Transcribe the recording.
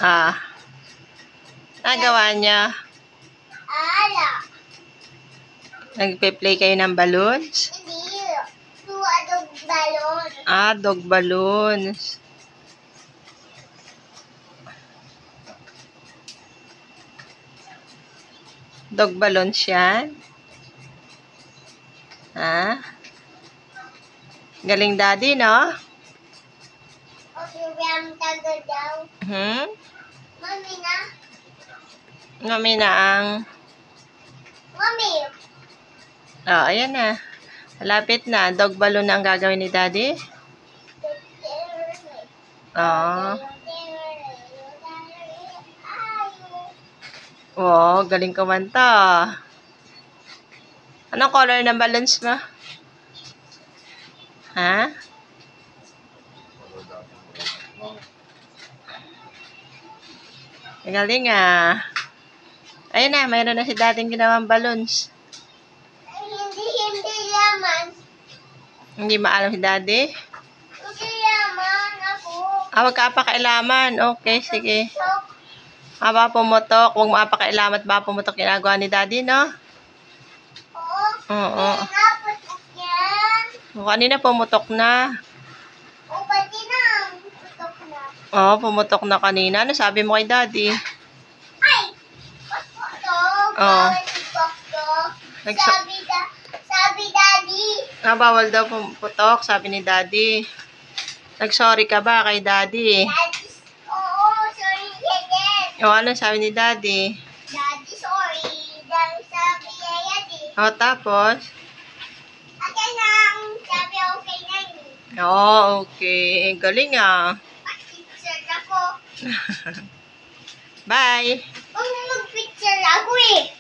Ah. Nagawa niya. Ala. Nagpe-play kayo ng balloons? Hindi. Dog balon. Ah, dog balloons. Dog balloons yan? Ha? Galing daddy, no? Okay, ang taga daw. Mami na. Mami na ang... Mami. Oh, ayan na. Malapit na. Dog balloon na ang gagawin ni daddy? Oh. Wow, galing kumanta. Anong color ng balloons mo? Ha? Galing ah. Ayun na, mayroon na si dating ginawang balloons. Hindi yaman. Hindi maalam si daddy? Hindi yaman ako. Ah, wag ka pakailaman. Okay, sige. Baka pumutok. Huwag mapakailaman at baka pumutok ginagawa ni daddy, no? Oo. Naputok yan. O, kanina pumutok na. O, pati na. Putok na. Oo, pumutok na kanina. Ano sabi mo kay daddy? Ay! Putok. Oo. Putok. Nagsa- Sabi daddy. Ah, bawal daw pumutok, sabi ni daddy. Nag-sorry ka ba kay daddy? Daddy. Oo, sorry again. O, ano sabi ni daddy? Daddy, sorry. Daddy, sabi niya yan eh. O, tapos? Okay lang. Sabi okay na yun. Oo, okay. Galing ah. Mag-picture ako. Bye! Mag-picture ako eh.